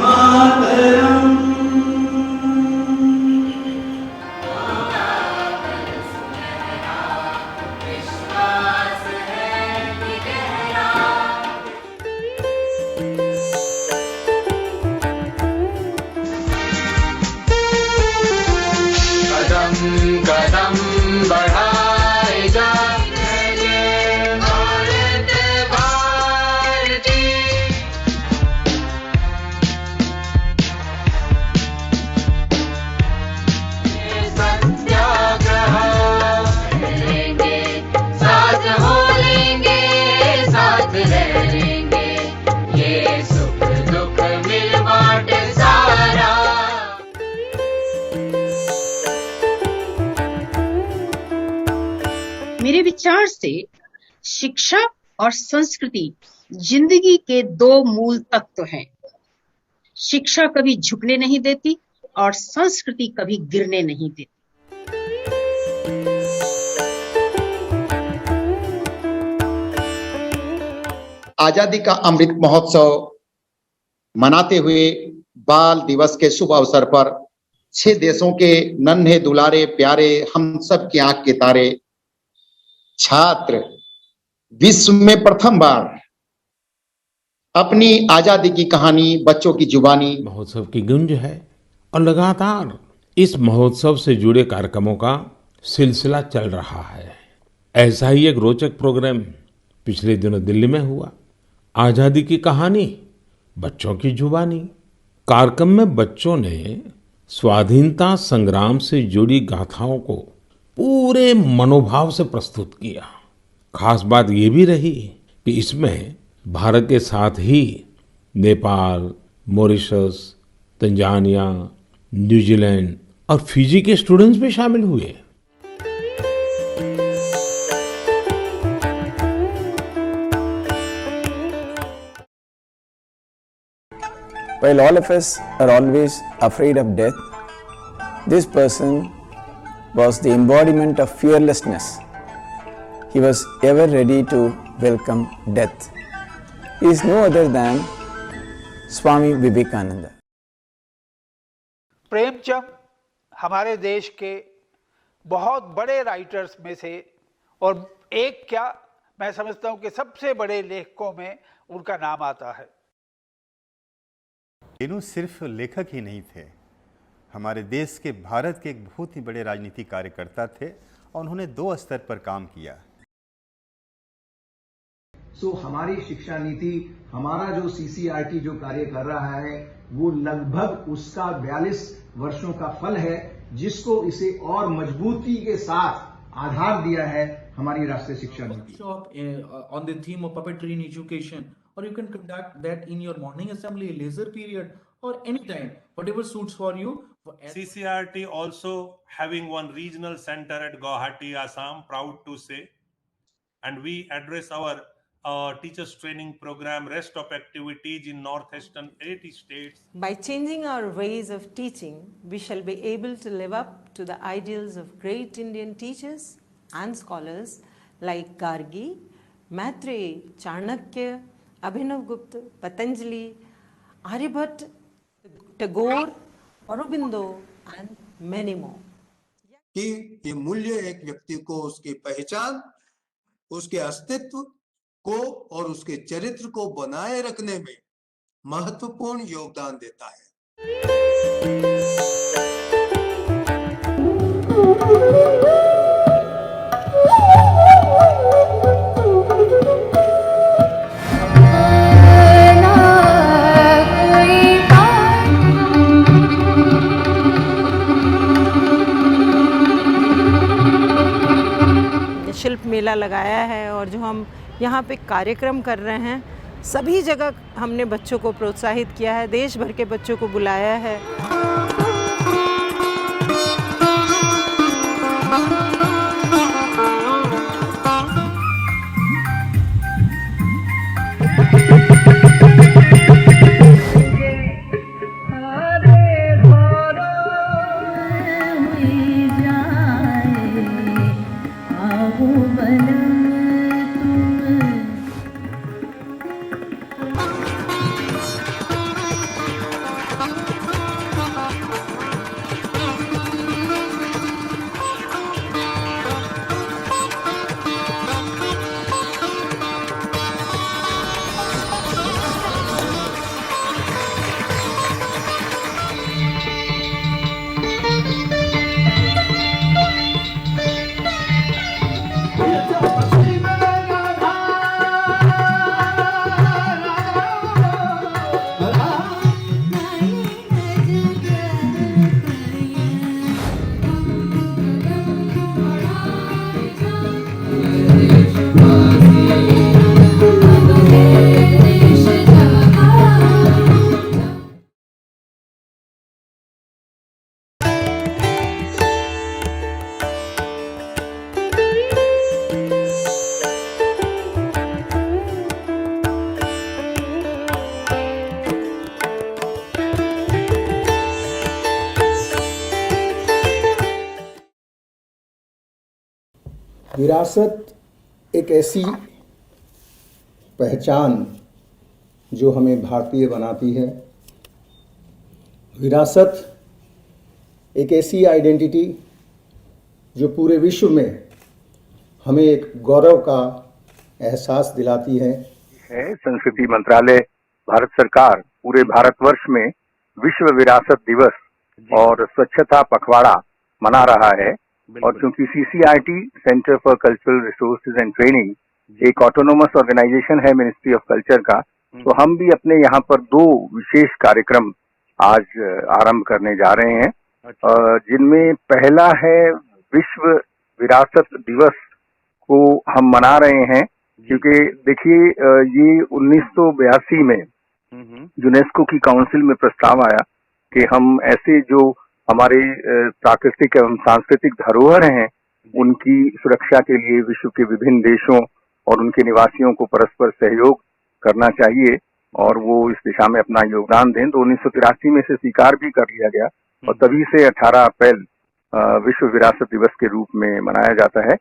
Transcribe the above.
मातरम। कदम कदम बढ़ाएगा भारत भारती। सत्याग्रह करेंगे, साथ हो लेंगे, साथ रहेंगे, ये सुख दुख मिल बांट सारा। मेरे विचार से शिक्षा और संस्कृति जिंदगी के दो मूल तत्व हैं। शिक्षा कभी झुकने नहीं देती और संस्कृति कभी गिरने नहीं देती। आजादी का अमृत महोत्सव मनाते हुए बाल दिवस के शुभ अवसर पर 6 देशों के नन्हे दुलारे प्यारे हम सब की आंख के तारे छात्र विश्व में प्रथम बार अपनी आजादी की कहानी बच्चों की जुबानी महोत्सव की गूंज है और लगातार इस महोत्सव से जुड़े कार्यक्रमों का सिलसिला चल रहा है। ऐसा ही एक रोचक प्रोग्राम पिछले दिनों दिल्ली में हुआ। आजादी की कहानी बच्चों की जुबानी कार्यक्रम में बच्चों ने स्वाधीनता संग्राम से जुड़ी गाथाओं को पूरे मनोभाव से प्रस्तुत किया। खास बात ये भी रही कि इसमें भारत के साथ ही नेपाल, मॉरिशस, तंजानिया, न्यूजीलैंड और फिजी के स्टूडेंट्स भी शामिल हुए। While all of us are always afraid of death, this person was the embodiment of fearlessness. He was ever ready to welcome death. He is no other than Swami Vivekananda. Premchand हमारे देश के बहुत बड़े writers में से और एक क्या मैं समझता हूं कि सबसे बड़े लेखकों में उनका नाम आता है। तीनों सिर्फ लेखक ही नहीं थे, हमारे देश के भारत के एक बहुत ही बड़े राजनीतिक कार्यकर्ता थे और उन्होंने 2 स्तर पर काम किया। हमारी शिक्षा नीति, हमारा जो CCRT जो कार्य कर रहा है वो लगभग उसका 42 वर्षों का फल है, जिसको इसे और मजबूती के साथ आधार दिया है हमारी राष्ट्रीय शिक्षा नीति। On the theme of puppetry in education, or you can conduct that in your morning assembly, leisure period, or anytime, whatever suits for you. CCRT also having one regional center at Guwahati, Assam, proud to say, and we address our teachers training program, rest of activities in northeastern 80 states. By changing our ways of teaching, we shall be able to live up to the ideals of great Indian teachers and scholars like Gargi, Maitreyi, Chanakya, Abhinav Gupta, Patanjali, Aryabhatta, Tagore, Aurobindo and many more. कि ये मूल्य एक व्यक्ति को उसकी पहचान, उसके अस्तित्व को और उसके चरित्र को बनाए रखने में महत्वपूर्ण योगदान देता है। शिल्प मेला लगाया है और जो हम यहाँ पे कार्यक्रम कर रहे हैं, सभी जगह हमने बच्चों को प्रोत्साहित किया है, देश भर के बच्चों को बुलाया है। विरासत एक ऐसी पहचान जो हमें भारतीय बनाती है। विरासत एक ऐसी आइडेंटिटी जो पूरे विश्व में हमें एक गौरव का एहसास दिलाती है। संस्कृति मंत्रालय, भारत सरकार पूरे भारतवर्ष में विश्व विरासत दिवस और स्वच्छता पखवाड़ा मना रहा है। और क्योंकि CCRT centre for cultural resources and training एक ऑटोनोमस ऑर्गेनाइजेशन है मिनिस्ट्री ऑफ कल्चर का, तो हम भी अपने यहाँ पर 2 विशेष कार्यक्रम आज आरंभ करने जा रहे हैं, जिनमें पहला है विश्व विरासत दिवस को हम मना रहे हैं क्योंकि देखिए ये 1982 में यूनेस्को की काउंसिल में प्रस्ताव आया कि हम ऐसे जो हमारे प्राकृतिक एवं सांस्कृतिक धरोहर हैं उनकी सुरक्षा के लिए विश्व के विभिन्न देशों और उनके निवासियों को परस्पर सहयोग करना चाहिए और वो इस दिशा में अपना योगदान दें। तो 1983 में से स्वीकार भी कर लिया गया और तभी से 18 अप्रैल विश्व विरासत दिवस के रूप में मनाया जाता है।